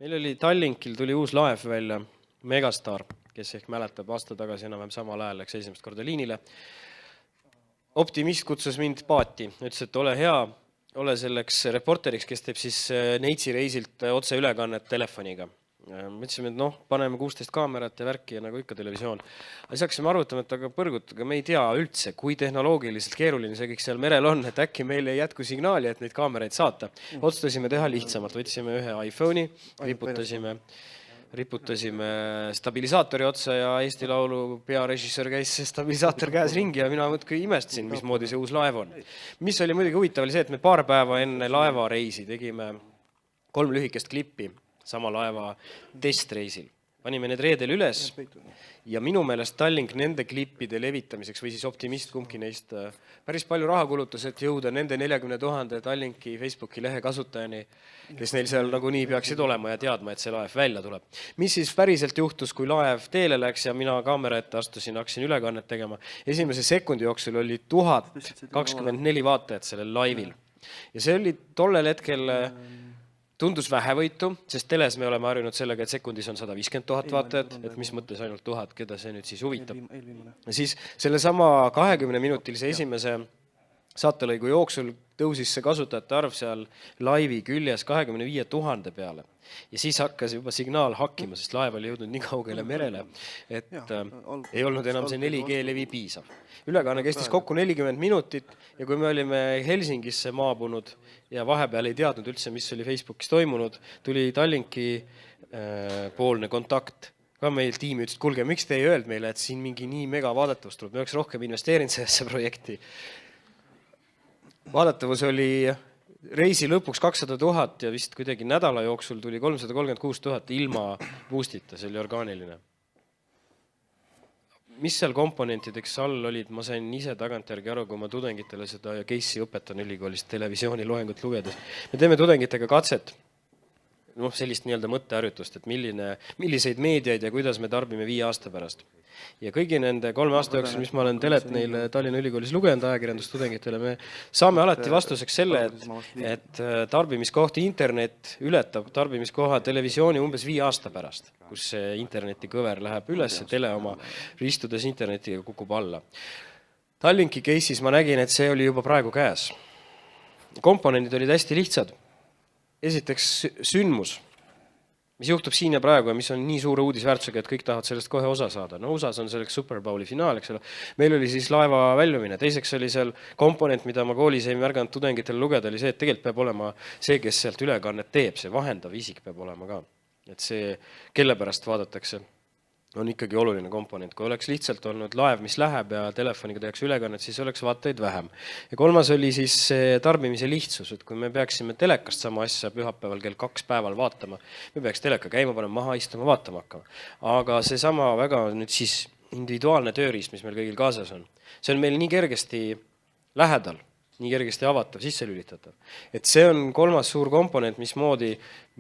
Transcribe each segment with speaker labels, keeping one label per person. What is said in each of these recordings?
Speaker 1: Meil oli Tallinkil tuli uus laev välja, Megastar, kes ehk mäletab aasta tagasi enam samal ajal läks esimest korda liinile. Optimist kutsus mind paati, ütles, et ole hea, ole selleks reporteriks, kes teeb siis Neitsi reisilt otse ülekannet telefoniga. Mõtlesime, et paneme 16 kaamerat ja värki ja nagu ikka televisioon. Aga siis hakkasime arvutama, et aga põrgutage, me ei tea üldse, kui tehnoloogiliselt keeruline see kõik seal merel on, et äkki meil ei jätku signaali, et neid kaameraid saata. Otsustasime teha lihtsamalt, võtsime ühe iPhone'i, riputasime stabilisaatori otsa ja Eesti Laulu pearežissöör käis stabilisaator käes ringi ja mina mõtki imestasin, mismoodi see uus laev on. Mis oli muidugi huvitav oli see, et me paar päeva enne laevareisi tegime 3 lühikest klippi sama laeva testreisil. Panime need reedel üles ja minu meelest Tallink nende klippide levitamiseks või siis Optimist kumbki neist päris palju raha kulutus, et jõuda nende 40 000 Tallinki Facebooki lehe kasutajani, kes neil seal nagu nii peaksid olema ja teadma, et see laev välja tuleb. Mis siis päriselt juhtus, kui laev teele läks ja mina kaamera ette astusin, hakkasin ülekannet tegema. Esimese sekundi jooksul oli 1024 vaatajat sellel laivil. Ja see oli tollel hetkel tundus vähevõitu, sest teles me oleme harjunud sellega, et sekundis on 150 000 vaatajat, et mis mõttes ainult 1000, keda see nüüd siis huvitab. Ja siis selle sama 20-minutilise esimese saatelõigu jooksul tõusis see kasutajate arv seal laivi küljes 25 000 peale. Ja siis hakkas juba signaal hakkima, sest laev oli jõudnud nii kaugele merele, et ei olnud enam see 4G levi piisav. Ülekanne kestis kokku 40 minutit ja kui me olime Helsingisse maabunud ja vahepeal ei teadnud üldse, mis oli Facebookis toimunud, tuli Tallinki poolne kontakt. Ka meil tiimi ütles, et kuulge, miks te ei öelnud meile, et siin mingi nii mega vaadatavus tuleb, me oleks rohkem investeerinud sellesse projekti. Vaadatavus oli reisi lõpuks 200 000 ja vist kuidagi nädala jooksul tuli 336 000 ilma boostita, see oli orgaaniline. Mis seal komponentideks all olid, ma sain ise tagantjärgi aru, kui ma tudengitele seda case'i õpetan ülikoolist televisiooni loengut lugedes. Me teeme tudengitega katset, sellist nii-öelda mõtteharjutust, et milliseid meediaid ja kuidas me tarbime 5 aasta pärast. Ja kõigi nende 3 aasta jooksul, mis ma olen telet neile Tallinna Ülikoolis lugenud ajakirjandustudengitele, me saame alati vastuseks selle, et tarbimiskoht internet ületab tarbimiskoha televisiooni umbes 5 aasta pärast, kus see interneti kõver läheb üles, tele oma ristudes internetiga kukub alla. Tallinki case'is ma nägin, et see oli juba praegu käes. Komponendid olid hästi lihtsad. Esiteks sündmus, mis juhtub siin ja praegu ja mis on nii suure uudisväärtusega, et kõik tahavad sellest kohe osa saada. No USAs on selleks Super Bowli finaal, eks ole. Meil oli siis laeva väljumine. Teiseks oli seal komponent, mida ma koolis ei märganud tudengitele lugeda, oli see, et tegelikult peab olema see, kes sealt ülekannet teeb, see vahendav isik peab olema ka. Et see, kelle pärast vaadatakse, on ikkagi oluline komponent. Kui oleks lihtsalt olnud laev, mis läheb ja telefoniga tehakse ülekannet, siis oleks vaatajaid vähem. Ja 3. oli siis tarbimise lihtsus, et kui me peaksime telekast sama asja pühapäeval kell 2 päeval vaatama, me peaks teleka käima panema, maha istuma, vaatama hakkama. Aga see sama väga nüüd siis individuaalne tööriist, mis meil kõigil kaasas on, see on meil nii kergesti lähedal, nii kergesti avatav, sisse lülitatav. Et see on 3. suur komponent, mismoodi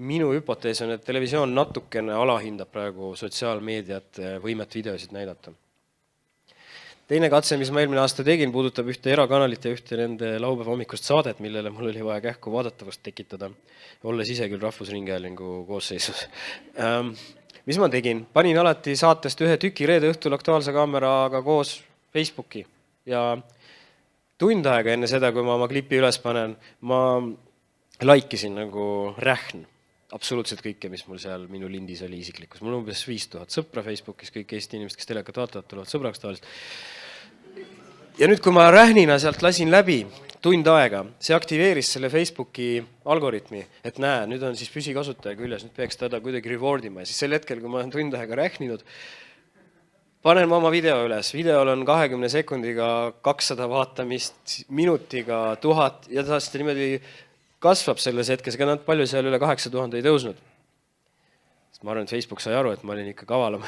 Speaker 1: minu hüpotees on, et televisioon natukene alahindab praegu sotsiaalmeediat, võimet videosid näidata. Teine katse, mis ma eelmine aasta tegin, puudutab ühte erakanalit ja ühte nende laupäeva hommikust saadet, millele mul oli vaja kähku vaadatavust tekitada, olles ise küll Rahvusringhäälingu koosseisus. Mis ma tegin? Panin alati saatest ühe tüki reede õhtul Aktuaalse kaameraga koos Facebooki ja tund aega enne seda, kui ma oma klipi üles panen, ma laikisin nagu rähn absoluutselt kõike, mis mul seal minu lindis oli isiklikus. Mul on umbes 5000 sõpra Facebookis, kõik Eesti inimesed, kes telekat vaatavad, tulevad sõbraks tavaliselt. Ja nüüd, kui ma rähnina sealt lasin läbi tund aega, see aktiveeris selle Facebooki algoritmi, et näe, nüüd on siis püsikasutaja küljes, nüüd peaks teda kuidagi rewardima. Ja siis sel hetkel, kui ma olen tund aega rähninud, panen ma oma video üles. Videol on 20 sekundiga 200 vaatamist, minutiga 1000 ja taas niimoodi kasvab selles hetkes, aga nad palju seal üle 8000 ei tõusnud. Ma arvan, et Facebook sai aru, et ma olin ikka kavalam.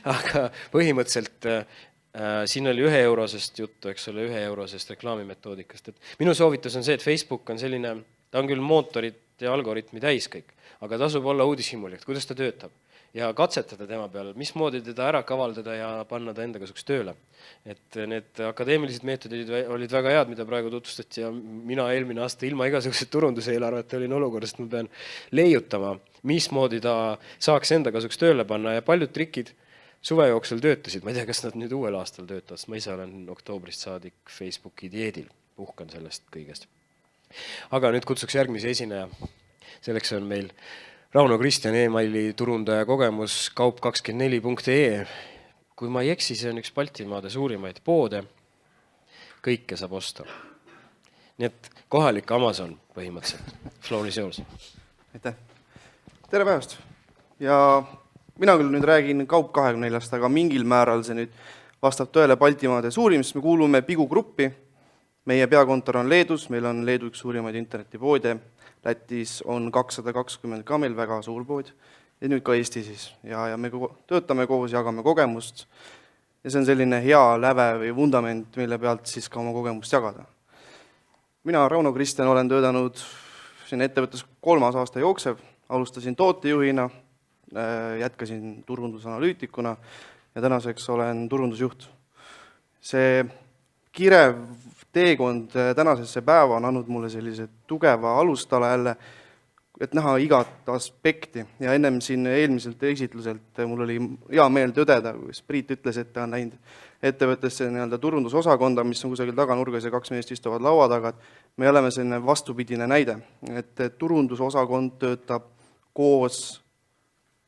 Speaker 1: Aga põhimõtteliselt siin oli 1 eurosest juttu, eks ole, 1 eurosest reklaamimetoodikast. Minu soovitus on see, et Facebook on selline, ta on küll mootorit ja algoritmi täis kõik, aga tasub olla uudishimulik, kuidas ta töötab ja katsetada tema peal, mismoodi teda ära kavaldada ja panna ta enda kasuks tööle. Et need akadeemilised meetodid olid väga head, mida praegu tutvustati ja mina eelmine aasta ilma igasugused turunduseelarvete olin olukorrast, ma pean leiutama, mismoodi ta saaks enda kasuks tööle panna ja paljud trikid suve jooksul töötasid. Ma ei tea, kas nad nüüd uuel aastal töötavad, ma ise olen oktoobrist saadik Facebooki dieedil, puhkan sellest kõigest. Aga nüüd kutsuks järgmise esineja. Selleks on meil Rauno Kristjan, emaili turundaja kogemus kaup24.ee. Kui ma ei eksi, see on üks Baltimaade suurimaid poode. Kõike saab osta. Nii et kohalik Amazon põhimõtteliselt. Floor is yours.
Speaker 2: Aitäh. Tere päevast. Ja mina küll nüüd räägin Kaup24-st, aga mingil määral see nüüd vastab tõele Baltimaade suurim, sest me kuulume Pigu gruppi. Meie peakontor on Leedus, meil on Leedu üks suurimaid internetipoode. Lätis on 220 ka meil väga suur pood ja nüüd ka Eesti siis. Ja me töötame koos, jagame kogemust ja see on selline hea läve või vundament, mille pealt siis ka oma kogemust jagada. Mina, Rauno Kristjan, olen töötanud siin ettevõttes 3. aasta jooksev, alustasin tootejuhina, jätkasin turundusanalüütikuna ja tänaseks olen turundusjuht. See kirev teekond tänasesse päeva on andnud mulle sellise tugeva alustala jälle, et näha igat aspekti. Ja ennem siin eelmiselt esitluselt mul oli hea meel tõdeda, kui Priit ütles, et ta on läinud ettevõttesse turundusosakonda, mis on kusagil taganurgas ja 2 meest istuvad laua taga. Me oleme selline vastupidine näide, et turundusosakond töötab koos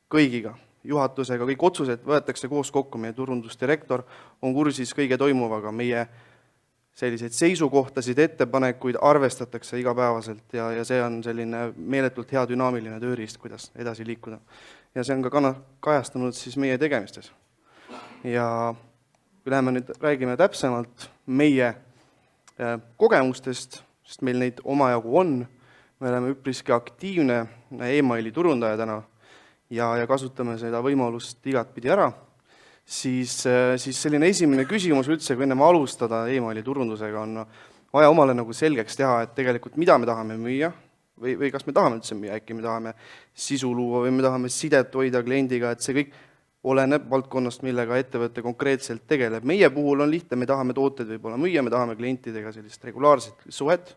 Speaker 2: kõigiga, juhatusega, kõik otsused võetakse koos kokku, meie turundusdirektor on kursis kõige toimuvaga, meie selliseid seisukohtasid, ettepanekuid arvestatakse igapäevaselt ja see on selline meeletult hea dünaamiline tööriist, kuidas edasi liikuda. Ja see on ka kajastunud siis meie tegemistes. Ja kui läheme nüüd räägime täpsemalt meie kogemustest, sest meil neid omajagu on, me oleme üpriski aktiivne emaili turundaja täna ja kasutame seda võimalust igatpidi ära, siis selline esimene küsimus üldse, kui ennem alustada emaili turundusega, on vaja omale nagu selgeks teha, et tegelikult mida me tahame müüa või kas me tahame üldse müüa, äkki me tahame sisu luua või me tahame sidet hoida kliendiga, et see kõik oleneb valdkonnast, millega ettevõte konkreetselt tegeleb. Meie puhul on lihtne, me tahame tooteid võib-olla müüa, me tahame klientidega sellist regulaarset suhet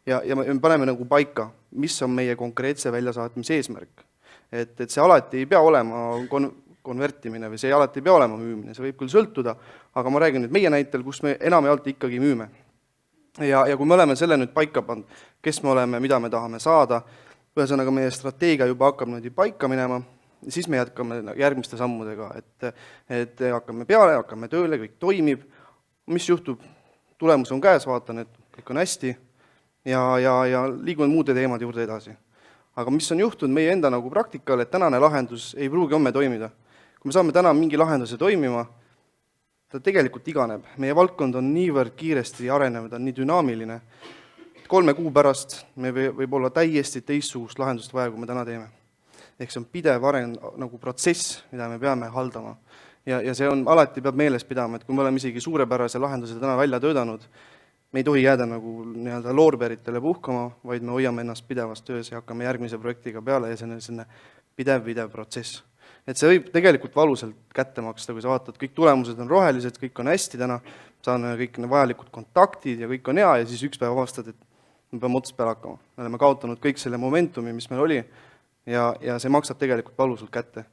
Speaker 2: ja me paneme nagu paika, mis on meie konkreetse väljasaatmise eesmärk. Et see alati ei pea olema konvertimine või see alati ei pea olema müümine, see võib küll sõltuda, aga ma räägin nüüd meie näitel, kus me enamjaolt ikkagi müüme. Ja kui me oleme selle nüüd paika pannud, kes me oleme, mida me tahame saada, ühesõnaga meie strateegia juba hakkab nüüd paika minema, siis me jätkame järgmiste sammudega, et hakkame peale, hakkame tööle, kõik toimib, mis juhtub, tulemus on käes, vaatan, et kõik on hästi ja liigume muude teemad juurde edasi. Aga mis on juhtunud meie enda nagu praktikal, et tänane lahendus ei pruugi homme toimida. Kui me saame täna mingi lahenduse toimima, ta tegelikult iganeb. Meie valdkond on niivõrd kiiresti arenev, ta on nii dünaamiline. 3 kuu pärast me võib olla täiesti teistsugust lahendust vaja, kui me täna teeme. Ehk see on pidev areng nagu protsess, mida me peame haldama. Ja see on alati peab meeles pidama, et kui me oleme isegi suurepärase lahenduse täna välja töötanud, me ei tohi jääda nagu loorberitele puhkama, vaid me hoiame ennast pidevas töös ja hakkame järgmise projektiga peale ja see on selline pidev protsess. Et see võib tegelikult valusalt kätte maksta, kui sa vaatad, kõik tulemused on rohelised, kõik on hästi täna, saame kõik vajalikud kontaktid ja kõik on hea ja siis üks päev avastad, et me peame otsast peale hakkama. Me oleme kaotanud kõik selle momentumi, mis meil oli ja see maksab tegelikult valusalt kätte.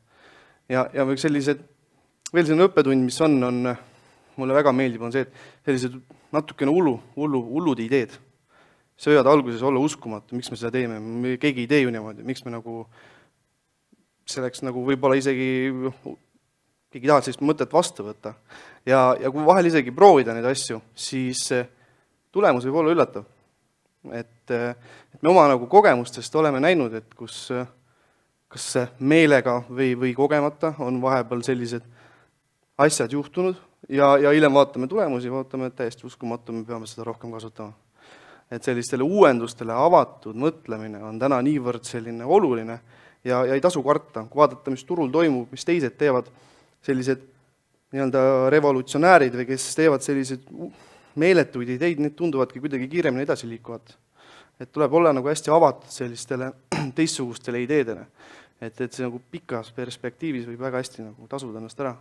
Speaker 2: Ja veel selline õppetund, mis on mulle väga meeldib, on see, et sellised natukene hullud ideed. See võivad alguses olla uskumatu, miks me seda teeme, keegi ei tee ju niimoodi, miks me nagu selleks nagu võib-olla isegi keegi tahab sellist mõtet vastu võtta. Ja kui vahel isegi proovida neid asju, siis tulemus võib olla üllatav. Et me oma nagu kogemustest oleme näinud, et kas meelega või kogemata on vahepeal sellised asjad juhtunud ja hiljem vaatame tulemusi, vaatame, et täiesti uskumatu, me peame seda rohkem kasutama. Et sellistele uuendustele avatud mõtlemine on täna niivõrd selline oluline ja ei tasu karta, kui vaadata, mis turul toimub, mis teised teevad, sellised revolutsionäärid või kes teevad sellised meeletuid ideid, need tunduvadki kuidagi kiiremini edasi liikuvad. et tuleb olla nagu hästi avatud sellistele teistsugustele ideedele. Et see nagu pikas perspektiivis võib väga hästi nagu tasuda ennast ära.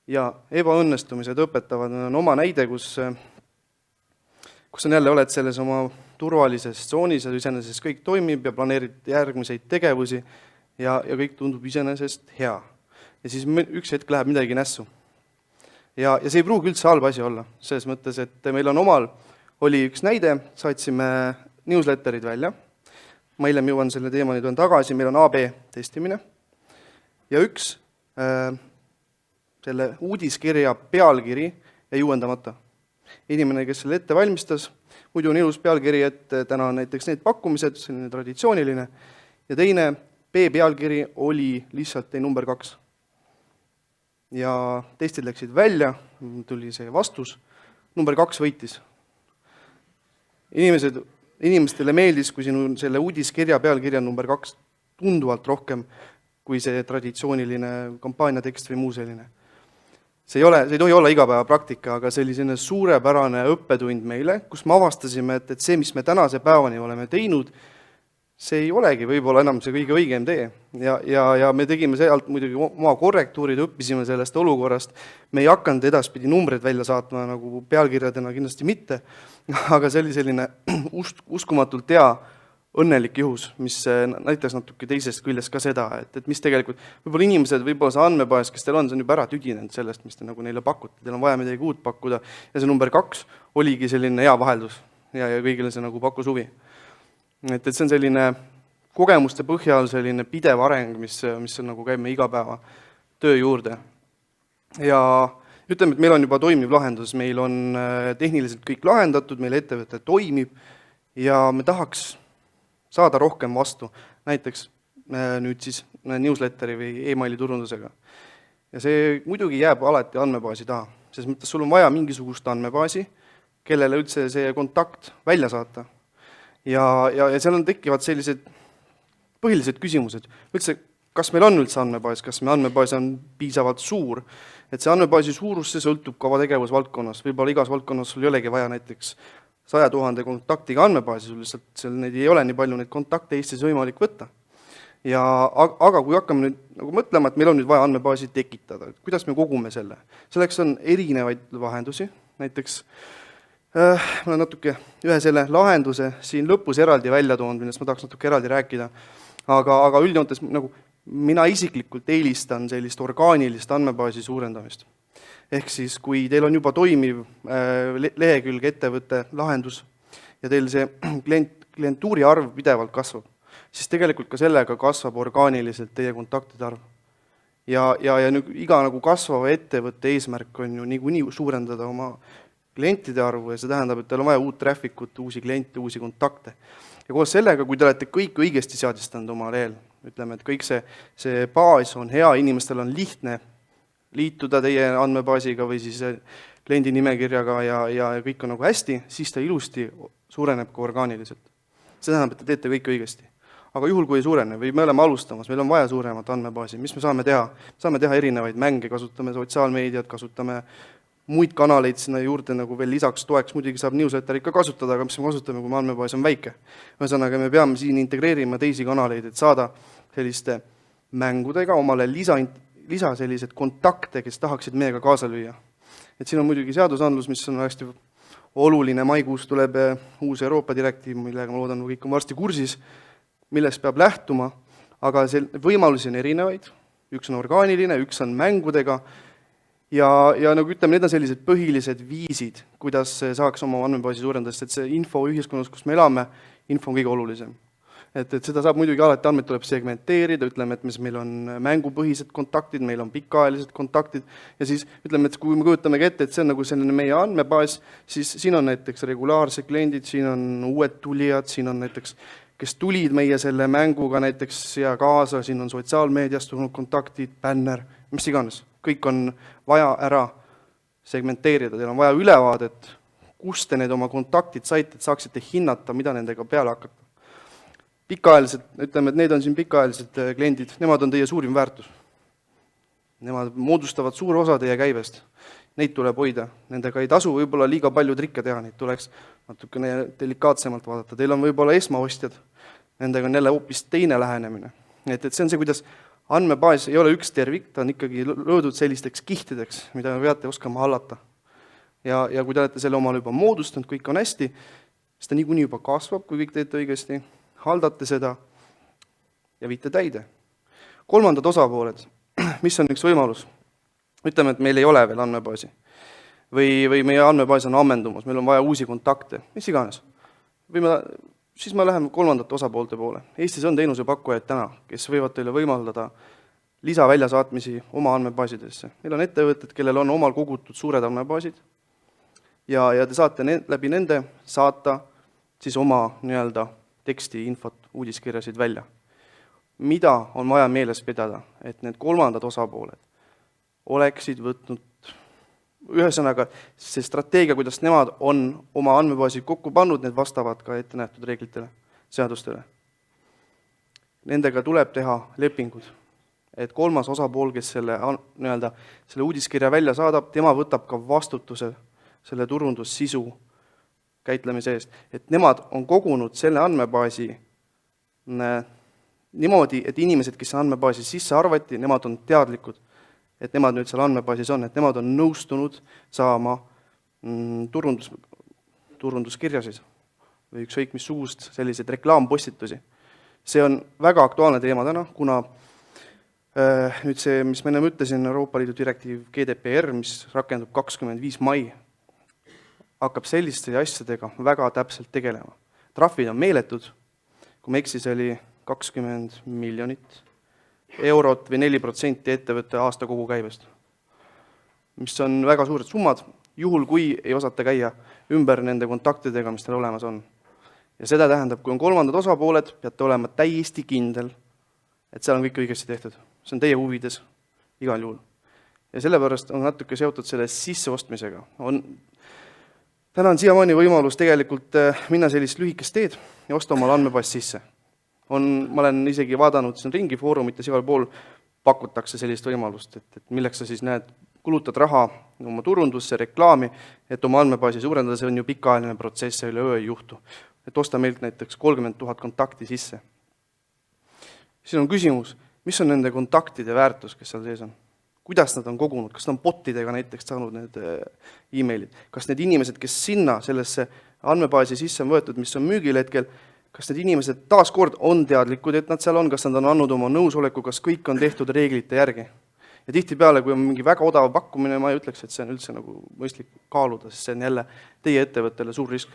Speaker 2: Ja ebaõnnestumised õpetavad, on oma näide, kus on jälle oled selles oma turvalises tsoonis ja iseenesest kõik toimib ja planeerid järgmiseid tegevusi ja kõik tundub iseenesest hea. Ja siis üks hetk läheb midagi nässu. Ja see ei pruugi üldse halb asi olla, selles mõttes, et meil oli üks näide, saatsime newsletterid välja, ma hiljem jõuan selle teemani tulen tagasi, meil on AB testimine ja üks selle uudiskirja pealkiri jäi uuendamata. Inimene, kes selle ette valmistas, muidu on ilus pealkiri, et täna on näiteks need pakkumised, selline traditsiooniline, ja teine B pealkiri oli lihtsalt number 2. Ja testid läksid välja, tuli see vastus, number 2 võitis. Inimestele meeldis, kui sinu selle uudiskirja pealkirja number 2 tunduvalt rohkem kui see traditsiooniline kampaaniatekst või muu selline. See ei tohi olla igapäevapraktika, aga see oli selline suurepärane õppetund meile, kus me avastasime, et see, mis me tänase päevani oleme teinud, see ei olegi võib-olla enam see kõige õigem tee. Ja me tegime sealt muidugi oma korrektuurid, õppisime sellest olukorrast. Me ei hakanud edaspidi numbreid välja saatma nagu pealkirjadena kindlasti mitte, aga see oli selline uskumatult hea õnnelik juhus, mis näitas natuke teisest küljest ka seda, et mis tegelikult, võib-olla inimesed, võib-olla see andmebaas, kes teil on, see on juba ära tüdinenud sellest, mis te nagu neile pakute, teil on vaja midagi uut pakkuda ja see number 2 oligi selline hea vaheldus ja kõigile see nagu pakkus huvi. Et see on selline kogemuste põhjal selline pidev areng, mis on nagu käib meie igapäeva töö juurde. Ja ütleme, et meil on juba toimiv lahendus, meil on tehniliselt kõik lahendatud, meil ettevõte toimib ja me tahaks saada rohkem vastu, näiteks nüüd siis newsletteri või e-maili turundusega. Ja see muidugi jääb alati andmebaasi taha, sest mõttes sul on vaja mingisugust andmebaasi, kellele üldse see kontakt välja saata. Ja seal tekivad sellised põhilised küsimused. Üldse, kas meil on üldse andmebaas, kas meie andmebaas on piisavalt suur, et see andmebaasi suurus see sõltub ka tegevusvaldkonnas. Võib-olla igas valdkonnas sul ei olegi vaja näiteks 100 000 kontaktiga andmebaasi, sul lihtsalt neid ei ole nii palju neid kontakte Eestis võimalik võtta. Aga kui hakkame nüüd nagu mõtlema, et meil on nüüd vaja andmebaasi tekitada, et kuidas me kogume selle? Selleks on erinevaid lahendusi, näiteks ma olen natuke ühe selle lahenduse siin lõpus eraldi välja toonud, millest ma tahaks natuke eraldi rääkida, aga üldjoontes nagu mina isiklikult eelistan sellist orgaanilist andmebaasi suurendamist. Ehk siis, kui teil on juba toimiv lehekülg ettevõtte lahendus ja teil see klientuuri arv pidevalt kasvab, siis tegelikult ka sellega kasvab orgaaniliselt teie kontaktide arv. Ja iga nagu kasvava ettevõtte eesmärk on ju niikuinii suurendada oma klientide arvu ja see tähendab, et teil on vaja uut trafficut, uusi kliente, uusi kontakte. Ja koos sellega, kui te olete kõik õigesti seadistanud oma lehel, ütleme, et kõik see baas on hea, inimestel on lihtne liituda teie andmebaasiga või siis kliendi nimekirjaga ja kõik on nagu hästi, siis ta ilusti suureneb ka orgaaniliselt. See tähendab, et te teete kõik õigesti. Aga juhul, kui ei suurene või me oleme alustamas, meil on vaja suuremat andmebaasi, mis me saame teha? Saame teha erinevaid mänge, kasutame sotsiaalmeediat, kasutame muid kanaleid sinna juurde nagu veel lisaks toeks, muidugi saab newsletterit ka kasutada, aga mis me kasutame, kui andmebaas on väike. Ühesõnaga, me peame siin integreerima teisi kanaleid, et saada selliste mängudega omale lisa sellised kontakte, kes tahaksid meiega kaasa lüüa. Et siin on muidugi seadusandlus, mis on hästi oluline, maikuus tuleb uus Euroopa direktiiv, millega ma loodan, kõik on varsti kursis, millest peab lähtuma, aga võimalusi on erinevaid, üks on orgaaniline, üks on mängudega ja nagu ütleme, need on sellised põhilised viisid, kuidas saaks oma andmebaasi suurendada, et see info ühiskonnas, kus me elame, info on kõige olulisem. Et seda saab muidugi alati, andmeid tuleb segmenteerida, ütleme, et meil on mängupõhised kontaktid, meil on pikaajalised kontaktid ja siis ütleme, et kui me kujutamegi ette, et see on nagu selline meie andmebaas, siis siin on näiteks regulaarsed kliendid, siin on uued tulijad, siin on näiteks, kes tulid meie selle mänguga näiteks siia kaasa, siin on sotsiaalmeediast tulnud kontaktid, bänner, mis iganes. Kõik on vaja ära segmenteerida, teil on vaja ülevaadet, kust te need oma kontaktid saite, et saaksite hinnata, mida nendega peale hakata. Pikaajaliselt, ütleme, et need on siin pikaajalised kliendid, nemad on teie suurim väärtus. Nemad moodustavad suur osa teie käibest. neid tuleb hoida, nendega ei tasu võib-olla liiga palju trikke teha, neid tuleks natukene delikaatsemalt vaadata. Teil on võib-olla esmaostjad, nendega on jälle hoopis teine lähenemine. Et see on see, kuidas andmebaas ei ole üks tervik, ta on ikkagi löödud sellisteks kihtideks, mida me peate oskama hallata. Ja kui te olete selle omal juba moodustanud, kõik on hästi, siis ta niikuinii juba kasvab, kui kõik teete õigesti, haldate seda ja viite täide. Kolmandad osapooled, mis on üks võimalus? Ütleme, et meil ei ole veel andmebaasi. Või meie andmebaas on ammendumas, meil on vaja uusi kontakte, mis iganes. Siis me läheme kolmandate osapoolte poole. Eestis on teenusepakkujaid täna, kes võivad teile võimaldada lisaväljasaatmisi oma andmebaasidesse. Meil on ettevõtted, kellel on omal kogutud suured andmebaasid ja te saate läbi nende saata siis oma teksti, infot, uudiskirjasid välja. Mida on vaja meeles pidada, et need kolmandad osapooled oleksid võtnud ühesõnaga see strateegia, kuidas nemad on oma andmebaasid kokku pannud, need vastavad ka ette nähtud reeglitele, seadustele. Nendega tuleb teha lepingud, et kolmas osapool, kes selle uudiskirja välja saadab, tema võtab ka vastutuse selle turundussisu käitlemise eest. Et nemad on kogunud selle andmebaasi niimoodi, et inimesed, kes andmebaasi sisse arvati, nemad on teadlikud, et nemad nüüd seal andmebaasis on, et nemad on nõustunud saama turunduskirjasid või ükskõik missugust selliseid reklaampostitusi. See on väga aktuaalne teema täna, kuna nüüd see, mis ma enne ütlesin, Euroopa Liidu direktiiv GDPR, mis rakendub 25. mai, hakkab selliste asjadega väga täpselt tegelema. Trahvid on meeletud, kui ma eksis, oli 20 miljonit eurot või 4% ettevõtte aasta kogukäibest, mis on väga suured summad, juhul kui ei osata käia ümber nende kontaktidega, mis teil olemas on. Ja seda tähendab, kui on kolmandad osapooled, peate olema täiesti kindel, et seal on kõik õigesti tehtud. See on teie huvides igal juhul. Ja sellepärast on natuke seotud selle sisseostmisega. Täna on siiamaani võimalus tegelikult minna sellist lühikest teed ja osta omal andmebaas sisse. Ma olen isegi vaadanud siin ringi foorumites, igal pool pakutakse sellist võimalust, et milleks sa siis näed, kulutad raha oma turundusse, reklaami, et oma andmebaasi suurendada, see on ju pikaajaline protsess ja üle öö ei juhtu. Et osta meilt näiteks 30 000 kontakti sisse. Siin on küsimus, mis on nende kontaktide väärtus, kes seal sees on? Kuidas nad on kogunud? Kas nad on botidega näiteks saanud need e-mailid? Kas need inimesed, kes sinna sellesse andmebaasi sisse on võetud, mis on müügil hetkel, kas need inimesed taaskord on teadlikud, et nad seal on, kas nad on andnud oma nõusoleku, kas kõik on tehtud reeglite järgi? Ja tihtipeale, kui on mingi väga odav pakkumine, ma ei ütleks, et see on üldse nagu mõistlik kaaluda, sest see on jälle teie ettevõttele suur risk.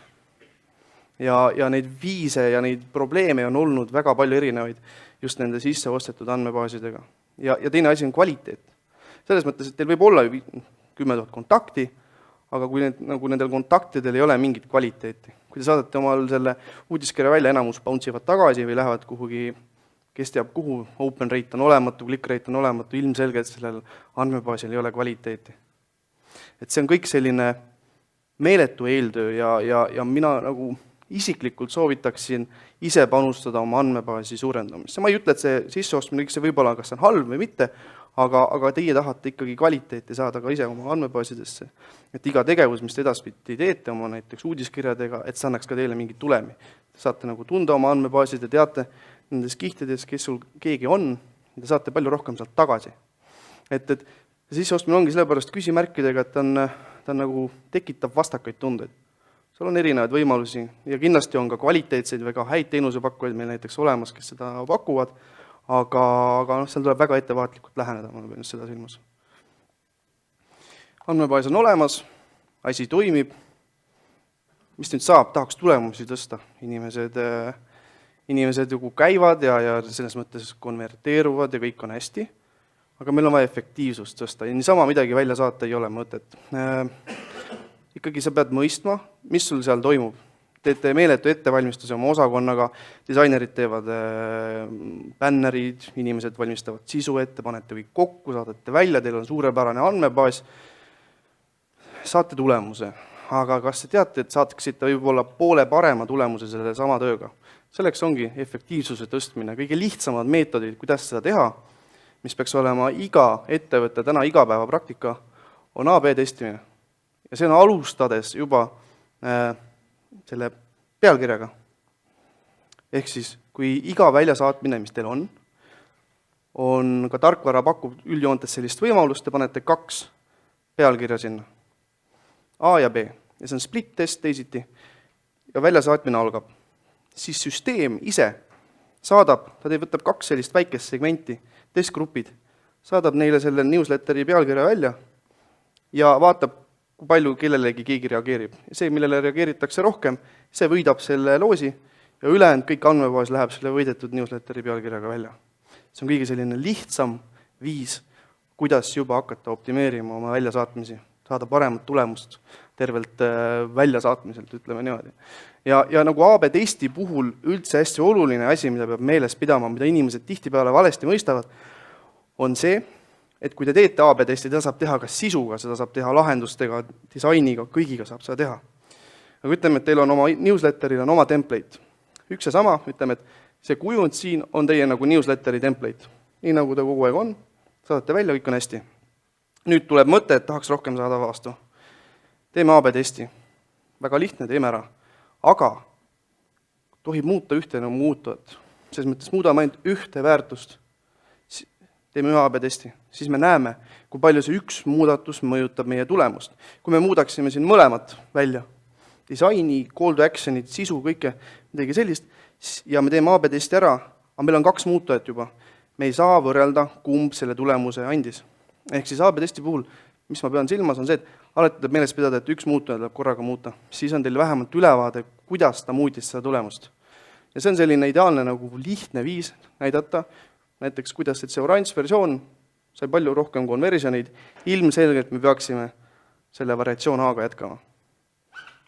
Speaker 2: Ja neid viise ja neid probleeme on olnud väga palju erinevaid just nende sisse ostetud andmebaasidega. Ja teine asi on kvaliteet. Selles mõttes, et teil võib olla 10 000 kontakti, aga kui nendel kontaktidel ei ole mingit kvaliteeti, kui te saadate omal selle uudiskirja välja, enamus bounce'ivad tagasi või lähevad kuhugi, kes teab kuhu, open rate on olematu, click rate on olematu, ilmselgelt sellel andmebaasil ei ole kvaliteeti. Et see on kõik selline meeletu eeltöö ja mina nagu isiklikult soovitaksin ise panustada oma andmebaasi suurendamisse. Ma ei ütle, et see sisseostmine, see võib olla, kas see on halb või mitte, aga teie tahate ikkagi kvaliteeti saada ka ise oma andmebaasidesse. Et iga tegevus, mis te edaspidi teete oma näiteks uudiskirjadega, et see annaks ka teile mingi tulemi. Te saate nagu tunda oma andmebaasid ja teate nendes kihtides, kes sul keegi on, ja te saate palju rohkem sealt tagasi. Et sisseostmine ongi sellepärast küsimärkidega, et ta nagu tekitab vastakaid tundeid. Seal on erinevaid võimalusi ja kindlasti on ka kvaliteetseid väga häid teenusepakkujaid meil näiteks olemas, kes seda pakuvad, aga seal tuleb väga ettevaatlikult läheneda, ma pean seda silmas. Andmebaas on olemas, asi toimib. Mis nüüd saab, tahaks tulemusi tõsta. Inimesed ju käivad ja selles mõttes konverteeruvad ja kõik on hästi, aga meil on vaja efektiivsust tõsta ja niisama midagi välja saata ei ole mõtet. Ikkagi sa pead mõistma, mis sul seal toimub. Teete meeletu ettevalmistuse oma osakonnaga, disainerid teevad bännerid, inimesed valmistavad sisu ette, panete kõik kokku, saadate välja, teil on suurepärane andmebaas, saate tulemuse. Aga kas te teate, et saaksite võib-olla poole parema tulemuse selle sama tööga? Selleks ongi efektiivsuse tõstmine, kõige lihtsamad meetodid, kuidas seda teha, mis peaks olema iga ettevõtte täna igapäeva praktika, on AB testimine. Ja see on alustades juba selle pealkirjaga. Ehk siis, kui iga väljasaatmine, mis teil on ka tarkvara pakub üldjoontes sellist võimalust, te panete 2 pealkirja sinna. A ja B. Ja see on split test teisiti ja väljasaatmine algab. Siis süsteem ise saadab, ta võtab 2 sellist väikest segmenti, testgrupid, saadab neile selle newsletteri pealkirja välja ja vaatab, kui palju kellelegi keegi reageerib. Ja see, millele reageeritakse rohkem, see võidab selle loosi ja ülejäänud kõik andmebaas läheb selle võidetud newsletteri pealkirjaga välja. See on kõige selline lihtsam viis, kuidas juba hakata optimeerima oma väljasaatmisi, saada paremat tulemust tervelt väljasaatmiselt, ütleme niimoodi. Ja nagu AB testi puhul üldse hästi oluline asi, mida peab meeles pidama, mida inimesed tihtipeale valesti mõistavad, on see, et kui te teete AB testi, seda saab teha ka sisuga, seda saab teha lahendustega, disainiga, kõigiga saab seda teha. Aga ütleme, et teil on oma newsletteril on oma template. Üks ja sama, ütleme, et see kujund siin on teie nagu newsletteri template. Nii nagu ta kogu aeg on, saadate välja, kõik on hästi. Nüüd tuleb mõte, et tahaks rohkem saada vastu. Teeme AB testi. Väga lihtne, teeme ära. Aga tohib muuta ühte nagu muutujat. Selles mõttes muudame ainult ühte väärtust. Teeme ühe AB testi. Siis me näeme, kui palju see üks muudatus mõjutab meie tulemust. Kui me muudaksime siin mõlemat välja, disaini, call to action'id, sisu, kõike, midagi sellist, ja me teeme AB testi ära, aga meil on 2 muutujat juba. Me ei saa võrrelda, kumb selle tulemuse andis. Ehk siis AB testi puhul, mis ma pean silmas, on see, et alati tuleb meeles pidada, et üks muutuja tuleb korraga muuta. Siis on teil vähemalt ülevaade, kuidas ta muutis seda tulemust. Ja see on selline ideaalne nagu lihtne viis näidata, näiteks kuidas see oranž versioon sai palju rohkem conversioneid, ilmselgelt me peaksime selle variatsioon A-ga jätkama.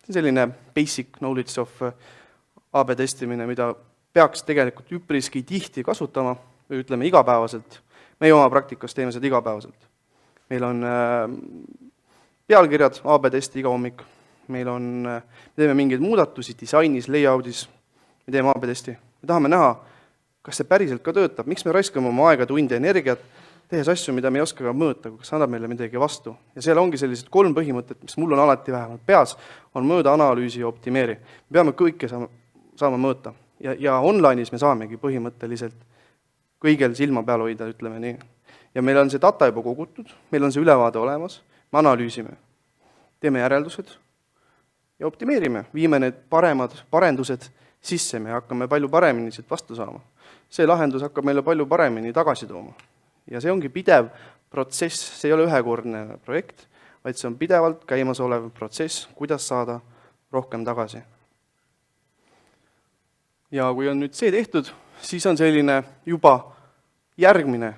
Speaker 2: See on selline basic knowledge of AB testimine, mida peaks tegelikult üpriski tihti kasutama või ütleme igapäevaselt. Meie oma praktikas teeme seda igapäevaselt. Meil on pealkirjad AB testi iga hommik. Me teeme mingeid muudatusi disainis, layoutis, me teeme AB testi. Me tahame näha, kas see päriselt ka töötab, miks me raiskame oma aega, tunde, energiat, tehes asju, mida me ei oska ka mõõta, kas annab meile midagi vastu. Ja seal ongi sellised 3 põhimõtted, mis mul on alati vähemalt peas, on mõõda, analüüsi ja optimeeri. Me peame kõike saama mõõta. Ja online'is me saamegi põhimõtteliselt kõigel silma peal hoida, ütleme nii. Ja meil on see data juba kogutud, meil on see ülevaade olemas, me analüüsime, teeme järeldused ja optimeerime, viime need parendused sisse, me hakkame palju paremini siit vastu saama. See lahendus hakkab meile palju paremini tagasi tooma. Ja see ongi pidev protsess, see ei ole ühekordne projekt, vaid see on pidevalt käimas olev protsess, kuidas saada rohkem tagasi. Ja kui on nüüd see tehtud, siis on selline juba järgmine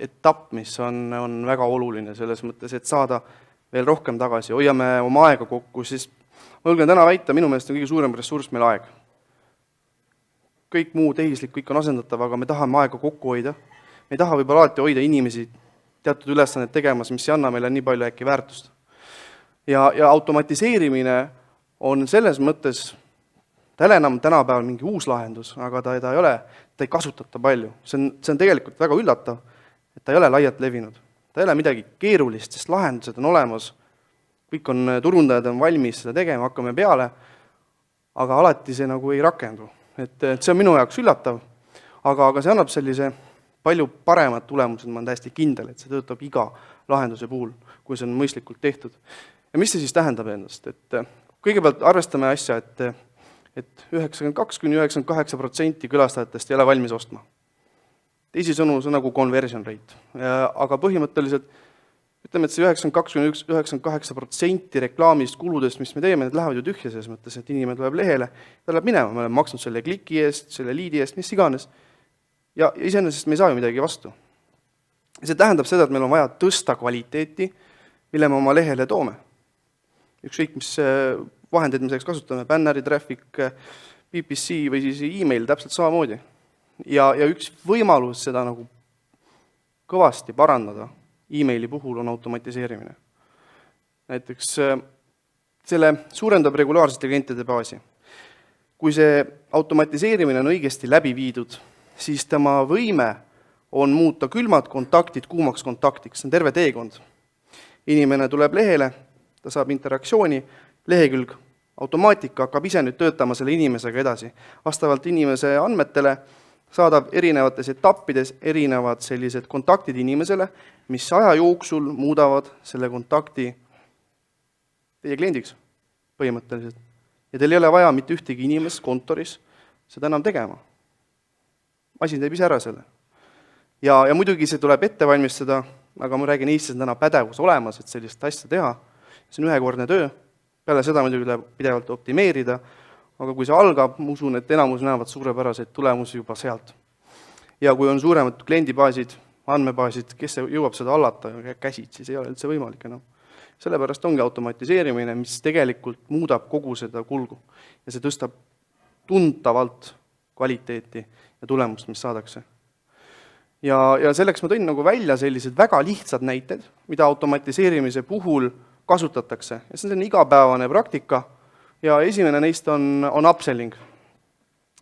Speaker 2: etapp, mis on väga oluline selles mõttes, et saada veel rohkem tagasi. Hoiame oma aega kokku, siis ma julgen täna väita, minu meelest on kõige suurem ressurss meil aeg. Kõik muu tehislik, kõik on asendatav, aga me tahame aega kokku hoida. Me ei taha võib-olla alati hoida inimesi teatud ülesannet tegemas, mis ei anna meile nii palju äkki väärtust. Ja automatiseerimine on selles mõttes, ta ei ole enam tänapäeval mingi uus lahendus, aga ta ei kasutata palju. See on tegelikult väga üllatav, et ta ei ole laialt levinud. Ta ei ole midagi keerulist, sest lahendused on olemas. Kõik turundajad on valmis seda tegema, hakkame peale, aga alati see nagu ei rakendu. Et see on minu jaoks üllatav, aga see annab sellise palju paremad tulemused, ma olen täiesti kindel, et see töötab iga lahenduse puhul, kui see on mõistlikult tehtud. Ja mis see siis tähendab endast? Et kõigepealt arvestame asja, et 92–98% külastajatest ei ole valmis ostma. Teisisõnu, see on nagu conversion rate. Aga põhimõtteliselt, ütleme, et see 92–98% reklaamist, kuludest, mis me teeme, need lähevad ju tühja selles mõttes, et inimene tuleb lehele, ta läheb minema, me oleme maksnud selle kliki eest, selle liidi eest, mis iganes. Ja iseenesest me ei saa ju midagi vastu. See tähendab seda, et meil on vaja tõsta kvaliteeti, mille me oma lehele toome. Ükskõik, mis vahendeid me selleks kasutame, banneri, traffic, PPC või siis email täpselt samamoodi. Ja üks võimalus seda nagu kõvasti parandada emaili puhul on automatiseerimine. Näiteks selle suurendab regulaarsete klientide baasi. Kui see automatiseerimine on õigesti läbi viidud, siis tema võime on muuta külmad kontaktid kuumaks kontaktiks, see on terve teekond. Inimene tuleb lehele, ta saab interaktsiooni, lehekülg, automaatika hakkab ise nüüd töötama selle inimesega edasi. Vastavalt inimese andmetele saadab erinevates etappides erinevad sellised kontaktid inimesele, mis aja jooksul muudavad selle kontakti teie kliendiks põhimõtteliselt. Ja teil ei ole vaja mitte ühtegi inimest kontoris seda enam tegema. Masin teeb ise ära selle. Ja muidugi see tuleb ette valmistada, aga ma räägin, Eestis on täna pädevus olemas, et sellist asja teha. See on ühekordne töö, peale seda muidugi tuleb pidevalt optimeerida, aga kui see algab, ma usun, et enamus näevad suurepäraseid tulemusi juba sealt. Ja kui on suuremad kliendibaasid, andmebaasid, kes jõuab seda hallata käsid, siis ei ole üldse võimalik enam. Sellepärast ongi automatiseerimine, mis tegelikult muudab kogu seda kulgu ja see tõstab tuntavalt kvaliteeti ja tulemust, mis saadakse. Ja selleks ma tõin nagu välja sellised väga lihtsad näited, mida automatiseerimise puhul kasutatakse. Ja see on igapäevane praktika ja esimene neist on upselling.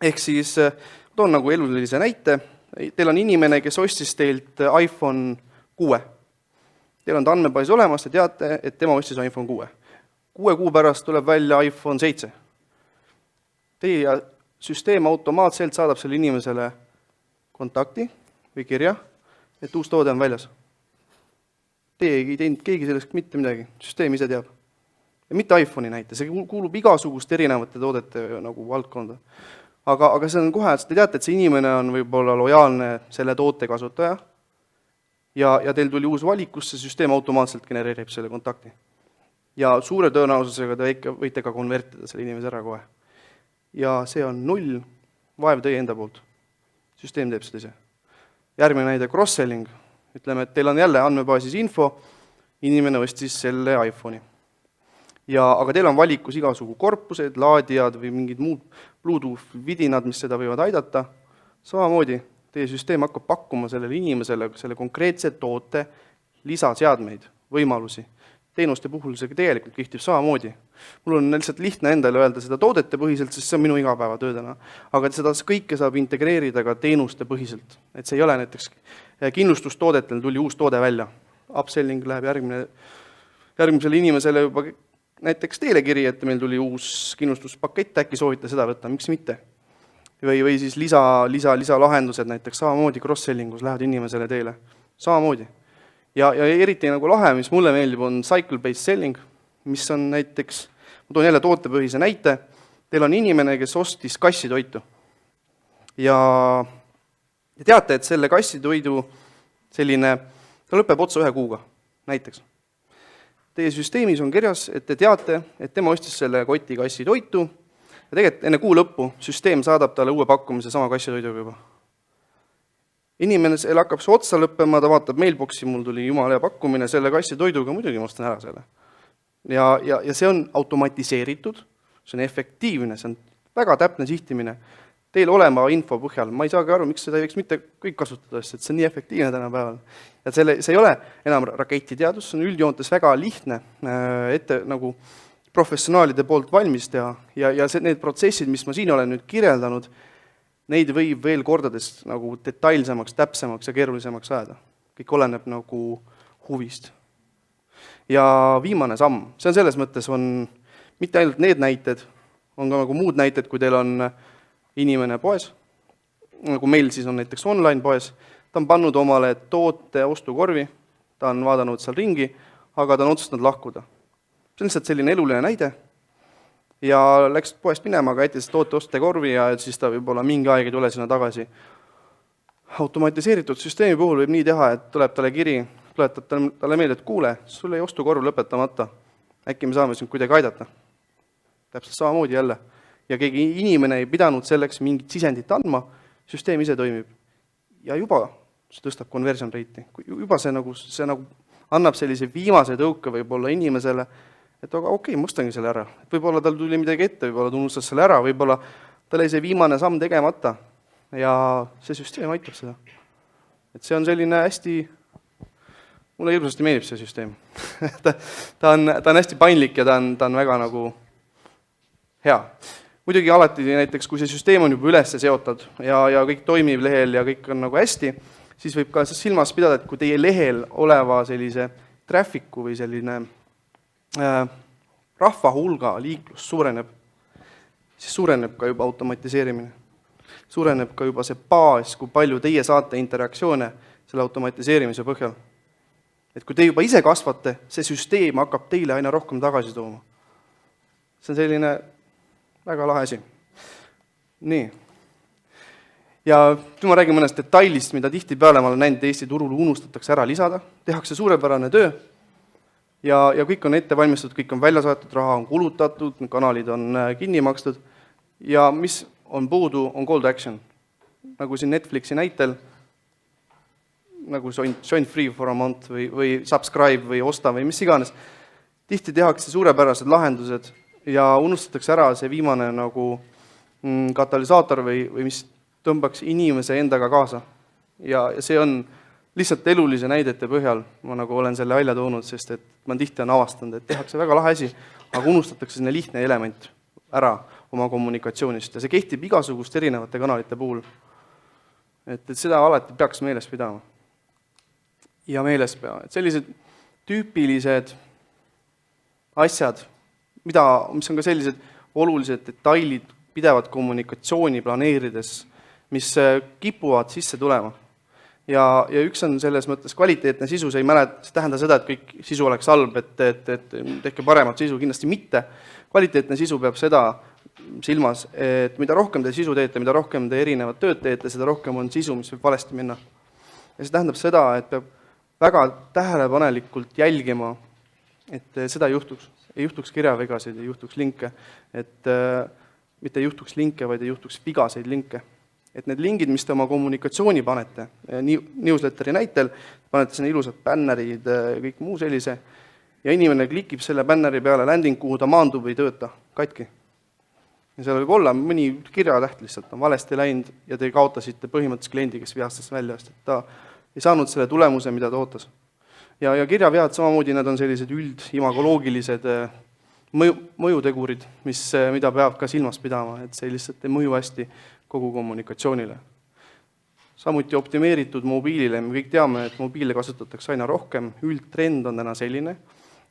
Speaker 2: Ehk siis toon nagu elulise näite. Teil on inimene, kes ostis teilt iPhone 6. Teil on ta andmebaasis olemas, te teate, et tema ostis iPhone 6. 6 kuu pärast tuleb välja iPhone 7. Teie süsteem automaatselt saadab selle inimesele kontakti või kirja, et uus toode on väljas. Teie ei teinud keegi sellest mitte midagi, süsteem ise teab. Ja mitte iPhone'i näite, see kuulub igasugust erinevate toodete nagu valdkonda. Aga see on kohe, et te teate, et see inimene on võib-olla lojaalne selle toote kasutaja ja teil tuli uus valik, kus see süsteem automaatselt genereerib selle kontakti. Ja suure tõenäosusega te võite ka konvertida selle inimese ära kohe. Ja see on 0, vaev teie enda poolt. Süsteem teeb seda ise. Järgmine näide cross-selling. Ütleme, et teil on jälle andmebaasis info, inimene ostis selle iPhone'i. Aga teil on valikus igasugu korpused, laadijad või mingid muud Bluetooth vidinad, mis seda võivad aidata. Samamoodi teie süsteem hakkab pakkuma sellele inimesele selle konkreetse toote lisaseadmeid, võimalusi. Teenuste puhul see tegelikult kehtib samamoodi. Mul on lihtsalt lihtne endale öelda seda toodete põhiselt, sest see on minu igapäeva töö täna. Aga seda kõike saab integreerida ka teenuste põhiselt. Et see ei ole näiteks kindlustustoodetel tuli uus toode välja. Upselling läheb järgmisele inimesele juba näiteks teile kiri, et meil tuli uus kindlustuspakett, äkki soovite seda võtta, miks mitte. Või siis lisalahendused näiteks samamoodi cross-sellingus lähevad inimesele teile. Samamoodi. Ja eriti nagu lahe, mis mulle meeldib, on cycle-based selling, mis on näiteks, ma toon jälle tootepõhise näite, teil on inimene, kes ostis kassitoitu. Ja teate, et selle kassitoidu selline, ta lõpeb otsa 1 kuuga, näiteks. Teie süsteemis on kirjas, et te teate, et tema ostis selle koti kassitoitu ja tegelikult enne kuu lõppu süsteem saadab talle uue pakkumise sama kassitoiduga juba. Inimene hakkab see otsa lõppema, ta vaatab mailboxi, mul tuli jumala hea pakkumine selle kassitoiduga, muidugi ma ostan ära selle. Ja see on automatiseeritud, see on efektiivne, see on väga täpne sihtimine. Teil olema info põhjal, ma ei saagi aru, miks seda ei võiks mitte kõik kasutada, sest see on nii efektiivne tänapäeval. Ja see ei ole enam raketiteadus, see on üldjoontes väga lihtne, ette nagu professionaalide poolt valmis teha. Ja need protsessid, mis ma siin olen nüüd kirjeldanud, neid võib veel kordades nagu detailsemaks, täpsemaks ja keerulisemaks ajada. Kõik oleneb nagu huvist. Ja viimane samm, see on selles mõttes on mitte ainult need näited, on ka nagu muud näited, kui teil on inimene poes, nagu meil siis on näiteks online poes, ta on pannud omale toote ostukorvi, ta on vaadanud seal ringi, aga ta on otsustanud lahkuda. See on lihtsalt selline eluline näide. Ja läks poest minema, aga jättis toote ostekorvi ja siis ta võib-olla mingi aeg ei tule sinna tagasi. Automatiseeritud süsteemi puhul võib nii teha, et tuleb talle kiri, tuletab talle meelde, et kuule, sul ei ostukorv lõpetamata, äkki me saame sind kuidagi aidata. Täpselt samamoodi jälle. Ja keegi inimene ei pidanud selleks mingit sisendit andma, süsteem ise toimib. Ja juba see tõstab conversion rate'i. Juba see nagu annab sellise viimase tõuke võib-olla inimesele, et aga okei, ma ostangi selle ära. Võib-olla tal tuli midagi ette, võib-olla ta unustas selle ära, võib-olla tal oli see viimane samm tegemata ja see süsteem aitab seda. Et see on selline hästi, mulle hirmsasti meeldib see süsteem. ta on hästi paindlik ja ta on väga nagu hea. Muidugi alati näiteks, kui see süsteem on juba üles seotud ja kõik toimib lehel ja kõik on nagu hästi, siis võib ka silmas pidada, et kui teie lehel oleva sellise traffic'u või selline rahva hulga liiklus suureneb, siis suureneb ka juba automatiseerimine. Suureneb ka juba see baas, kui palju teie saate interaktsioone selle automatiseerimise põhjal. Et kui te juba ise kasvate, see süsteem hakkab teile aina rohkem tagasi tooma. See on selline väga lahe asi. Nii. Ja kui ma räägin mõnest detailist, mida tihtipeale ma olen näinud Eesti turul unustatakse ära lisada, tehakse suurepärane töö ja kõik on ette valmistatud, kõik on välja saadetud, raha on kulutatud, kanalid on kinni makstud ja mis on puudu, on call to action. Nagu siin Netflixi näitel, nagu join free for a month või subscribe või osta või mis iganes. Tihti tehakse suurepärased lahendused ja unustatakse ära see viimane nagu katalüsaator või mis tõmbaks inimese endaga kaasa. Ja see on lihtsalt elulise näidete põhjal, ma nagu olen selle välja toonud, sest et ma tihti on avastanud, et tehakse väga lahe asi, aga unustatakse selline lihtne element ära oma kommunikatsioonist ja see kehtib igasugust erinevate kanalite puhul. Et seda alati peaks meeles pidama. Ja meeles pea, et sellised tüüpilised asjad, mis on ka sellised olulised detailid pidevat kommunikatsiooni planeerides, mis kipuvad sisse tulema. Ja üks on selles mõttes kvaliteetne sisu, see ei tähenda seda, et kõik sisu oleks halb, et tehke paremat sisu, kindlasti mitte. Kvaliteetne sisu peab seda silmas, et mida rohkem te sisu teete, mida rohkem te erinevad tööd teete, seda rohkem on sisu, mis võib valesti minna. Ja see tähendab seda, et peab väga tähelepanelikult jälgima, et seda ei juhtuks. Ei juhtuks kirjavegasid, ei juhtuks linke, et mitte ei juhtuks linke, vaid ei juhtuks vigaseid linke. Et need lingid, mis te oma kommunikatsiooni panete, newsletteri näitel, panete sinna ilusad bännerid, kõik muu sellise, ja inimene klikib selle bänneri peale landing, kuhu ta maandub või tööta, katki. Ja seal võib olla mõni kirjatäht lihtsalt on valesti läinud ja te kaotasite põhimõtteliselt kliendi, kes vihastas välja, sest et ta ei saanud selle tulemuse, mida ta ootas. Ja kirjavead samamoodi, need on sellised üldimagoloogilised mõjutegurid, mida peab ka silmas pidama, et see lihtsalt ei mõju hästi kogu kommunikatsioonile. Samuti optimeeritud mobiilile, me kõik teame, et mobiile kasutatakse aina rohkem, üldtrend on täna selline,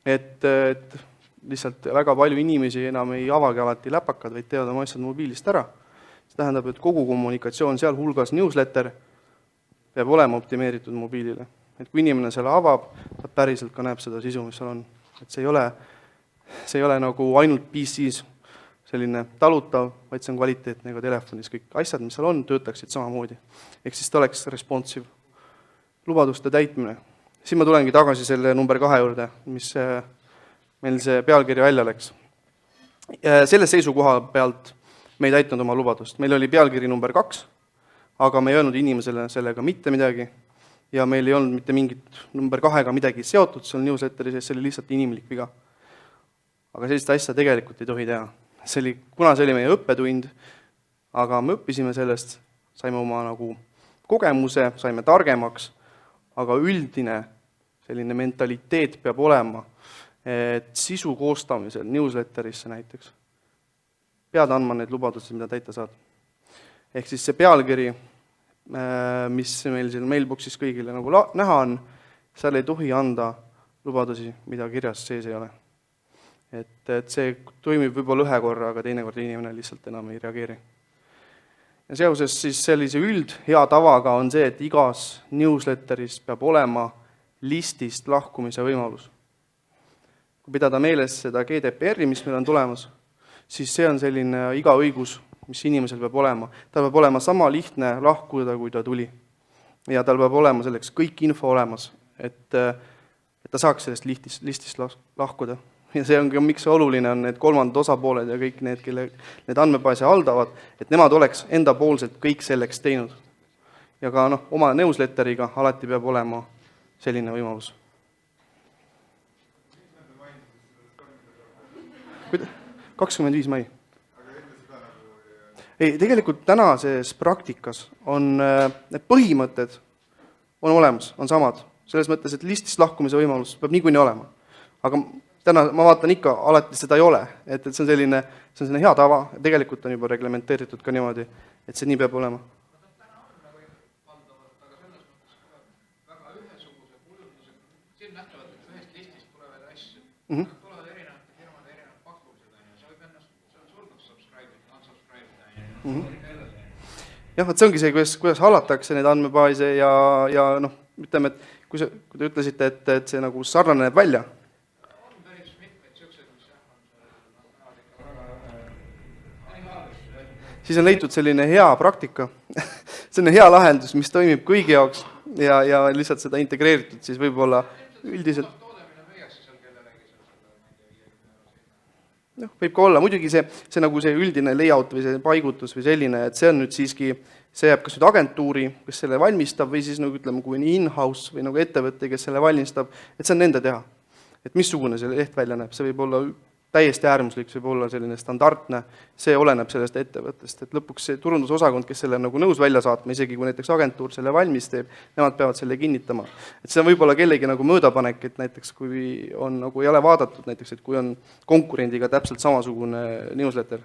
Speaker 2: et lihtsalt väga palju inimesi enam ei avagi alati läpakad, vaid teevad oma asjad mobiilist ära. See tähendab, et kogu kommunikatsioon, seal hulgas newsletter, peab olema optimeeritud mobiilile. Et kui inimene selle avab, ta päriselt ka näeb seda sisu, mis seal on. Et see ei ole nagu ainult PCs selline talutav, vaid see on kvaliteetne ka telefonis. Kõik asjad, mis seal on, töötaksid samamoodi. Ehk siis ta oleks responsive. Lubaduste täitmine. Siin ma tulengi tagasi selle number 2 juurde, mis meil see pealkiri välja läks. Selle seisukoha pealt me ei täitnud oma lubadust. Meil oli pealkiri number 2, aga me ei öelnud inimesele sellega mitte midagi ja meil ei olnud mitte mingit number 2-ga midagi seotud seal newsletteris, see oli lihtsalt inimlik viga. Aga sellist asja tegelikult ei tohi teha. Kuna see oli meie õppetund, aga me õppisime sellest, saime oma nagu kogemuse, saime targemaks, aga üldine selline mentaliteet peab olema, et sisu koostamisel newsletterisse näiteks pead andma need lubadused, mida täita saad. Ehk siis see pealkiri, mis meil siin mailboxis kõigile nagu näha on, seal ei tohi anda lubadusi, mida kirjas sees ei ole. Et see toimib võib-olla ühe korra, aga teinekord inimene lihtsalt enam ei reageeri. Ja seoses siis sellise hea tavaga on see, et igas newsletteris peab olema listist lahkumise võimalus. Kui pidada meeles seda GDPR-i, mis meil on tulemas, siis see on selline iga õigus, mis inimesel peab olema. Tal peab olema sama lihtne lahkuda, kui ta tuli. Ja tal peab olema selleks kõik info olemas, et ta saaks sellest listist lahkuda. Ja see on ka, miks oluline on need kolmandad osapooled ja kõik need, kelle need andmebaase haldavad, et nemad oleks enda poolselt kõik selleks teinud. Ja ka oma newsletteriga alati peab olema selline võimalus. 25 mai. Ei, tegelikult tänases praktikas on need põhimõtted on olemas, on samad. Selles mõttes, et listist lahkumise võimalus peab niikuinii olema. Aga täna ma vaatan ikka, alati seda ei ole, et see on selline hea tava, tegelikult on juba reglementeeritud ka niimoodi, et see nii peab olema.
Speaker 3: nähtavad, et ühest listist tulevad asju, tulevad erinevate firmade erinevad pakkumised, sa võib ennast, see on surnud subscribe'id, non-subscribe'id,
Speaker 2: jah, et see ongi see, kuidas hallatakse neid andmebaase ja noh, ütleme, et kui te ütlesite, et see nagu sarnaneb välja,
Speaker 3: on päris mitmeid siukseid, mis jah,
Speaker 2: siis on leitud selline hea praktika, selline hea lahendus, mis toimib kõigi jaoks ja lihtsalt seda integreeritud, siis võib-olla üldiselt
Speaker 3: toodemine müüakse seal kellelegi seal seda, ma ei tea, 50 €
Speaker 2: noh, võib ka olla, muidugi see nagu see üldine layout või see paigutus või selline, et see on nüüd siiski, see jääb kas nüüd agentuuri, kes selle valmistab, või siis nagu ütleme, kui on in-house või nagu ettevõte, kes selle valmistab, et see on nende teha. Et missugune see leht välja näeb, see võib olla täiesti äärmuslik, see võib olla selline standardne, see oleneb sellest ettevõttest, et lõpuks see turundusosakond, kes selle nagu nõus välja saatma, isegi kui näiteks agentuur selle valmis teeb, nemad peavad selle kinnitama. Et see on võib-olla kellegi nagu möödapanek, et näiteks kui on nagu ei ole vaadatud näiteks, et kui on konkurendiga täpselt samasugune newsletter.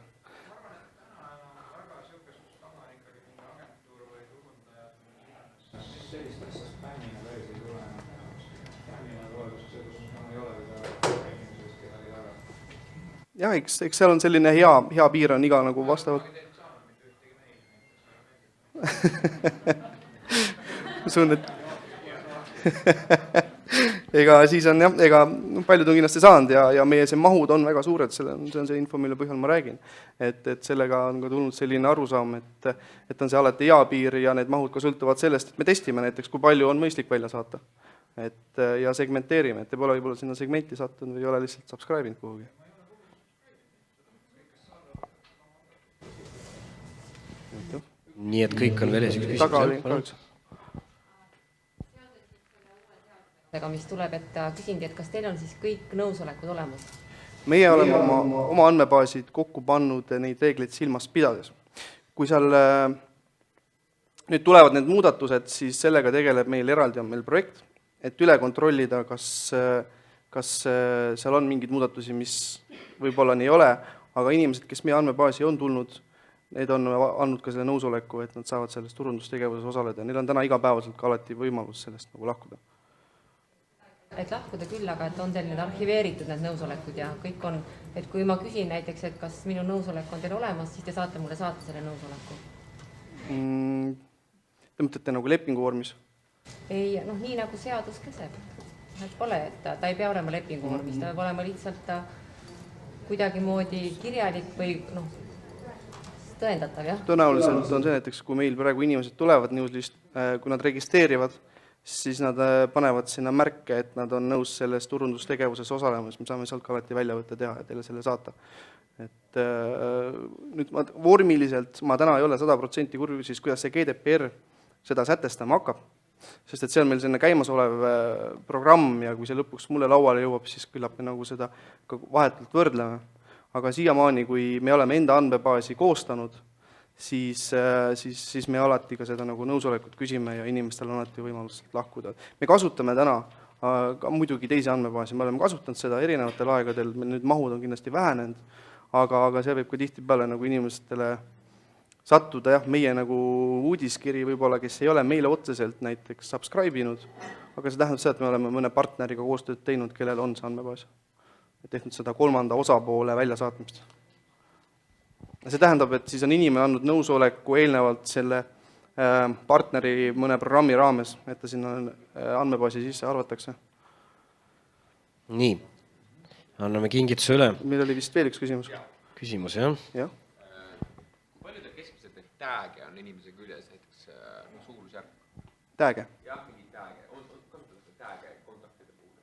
Speaker 2: Jah, eks seal on selline hea piir on iga nagu vastavalt. Usun, et ega siis on jah, ega paljud on kindlasti saanud ja meie see mahud on väga suured, see on see info, mille põhjal ma räägin. Et sellega on ka tulnud selline arusaam, et on see alati hea piir ja need mahud ka sõltuvad sellest, et me testime näiteks, kui palju on mõistlik välja saata. Ja segmenteerime, et ei pole võib-olla sinna segmenti sattunud või ei ole lihtsalt subscribe'inud kuhugi.
Speaker 1: Nii et kõik on veres, üks
Speaker 2: küsimus.
Speaker 4: Mis tuleb, et küsindi, et kas teil on siis kõik nõusolekud olemas?
Speaker 2: Meie oleme oma andmebaasid kokku pannud neid reegleid silmas pidades. Kui seal nüüd tulevad need muudatused, siis sellega tegeleb meil eraldi on meil projekt, et üle kontrollida, kas seal on mingeid muudatusi, mis võib-olla nii ei ole, aga inimesed, kes meie andmebaasi on tulnud, need on andnud ka selle nõusoleku, et nad saavad selles turundustegevuses osaleda. Neil on täna igapäevaselt ka alati võimalus sellest nagu lahkuda.
Speaker 4: Et lahkuda küll, aga et on teil need arhiveeritud need nõusolekud ja kõik on, et kui ma küsin näiteks, et kas minu nõusolek on teil olemas, siis te saate mulle saata selle nõusoleku?
Speaker 2: Te mõtlete nagu lepingu vormis?
Speaker 4: Ei, noh, nii nagu seadus käseb. Et pole, et ta ei pea olema lepingu vormis, ta peab olema lihtsalt kuidagimoodi kirjalik või noh, tõendatav, jah?
Speaker 2: Tõenäoliselt on see näiteks, kui meil praegu inimesed tulevad newslist, kui nad registreerivad, siis nad panevad sinna märke, et nad on nõus selles turundustegevuses osalema, siis me saame sealt ka alati väljavõtte teha ja teile selle saata. Et nüüd vormiliselt ma täna ei ole 100% kurvi, siis kuidas see GDPR seda sätestama hakkab, sest et see on meil selline käimasolev programm ja kui see lõpuks mulle lauale jõuab, siis küllap me nagu seda ka vahetult võrdleme. Aga siiamaani, kui me oleme enda andmebaasi koostanud, siis me alati ka seda nagu nõusolekut küsime ja inimestel on alati võimalus lahkuda. Me kasutame täna ka muidugi teisi andmebaasi, me oleme kasutanud seda erinevatel aegadel, meil nüüd mahud on kindlasti vähenenud, aga see võib ka tihtipeale nagu inimestele sattuda, jah, meie nagu uudiskiri võib-olla, kes ei ole meile otseselt näiteks subscribe inud, aga see tähendab seda, et me oleme mõne partneriga koostööd teinud, kellel on see andmebaas. Tehtud seda kolmanda osapoole väljasaatmist. See tähendab, et siis on inimene andnud nõusoleku eelnevalt selle partneri mõne programmi raames, et ta sinna andmebaasi sisse arvatakse.
Speaker 1: Nii, anname kingituse üle.
Speaker 2: Meil oli vist veel üks küsimus.
Speaker 1: Küsimus, jah?
Speaker 2: Jah.
Speaker 5: Kui palju teil keskmiselt neid tääge on inimese küljes, näiteks suurusjärk?
Speaker 2: Tääge?
Speaker 5: Jah, mingi tääge. Kasutatakse tääge kontaktide puhul?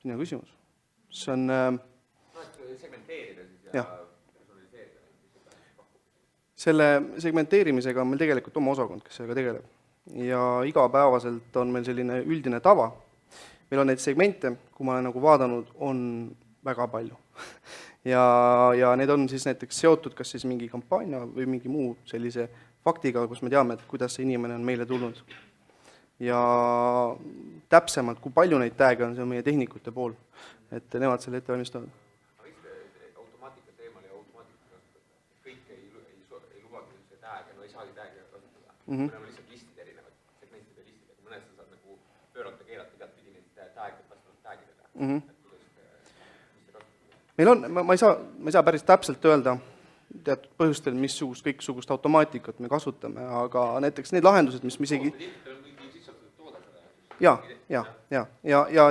Speaker 2: Sina küsimus. See on...
Speaker 5: segmenteerida siis ja personaliseerida.
Speaker 2: Selle segmenteerimisega on meil tegelikult oma osakond, kes sellega tegeleb. Ja igapäevaselt on meil selline üldine tava. Meil on neid segmente, kui ma olen nagu vaadanud, on väga palju. Ja need on siis näiteks seotud kas siis mingi kampaania või mingi muu sellise faktiga, kus me teame, et kuidas see inimene on meile tulnud. Ja täpsemalt, kui palju neid tääge on, see on meie tehnikute pool. Et nemad selle ette valmistavad.
Speaker 5: Aga automaatika teemal ja automaatika kasutada. Kõik ei lubagi see tääge, no ei saagi tääge kasutada. Mõne on lihtsalt listid erinevad, segmentide listid, aga mõned sa saad nagu pöörata, keerata igat pidi neid
Speaker 2: meil on, ma ei saa päris täpselt öelda teatud põhjustel, missugust kõiksugust automaatikat me kasutame, aga näiteks need lahendused, mis me isegi ja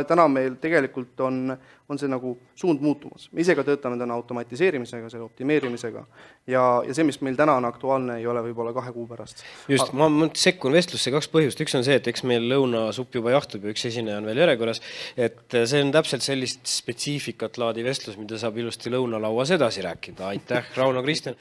Speaker 2: täna meil tegelikult on see nagu suund muutumas. Me ise ka töötame täna automatiseerimisega, selle optimeerimisega ja see, mis meil täna on aktuaalne, ei ole võib-olla 2 kuu pärast.
Speaker 1: Just, ma sekkun vestlusse 2 põhjust. Üks on see, et eks meil lõunasupp juba jahtub ja üks esineja on veel järjekorras, et see on täpselt sellist spetsiifikat laadi vestlus, mida saab ilusti lõunalauas edasi rääkida. Aitäh, Rauno, Kristjan!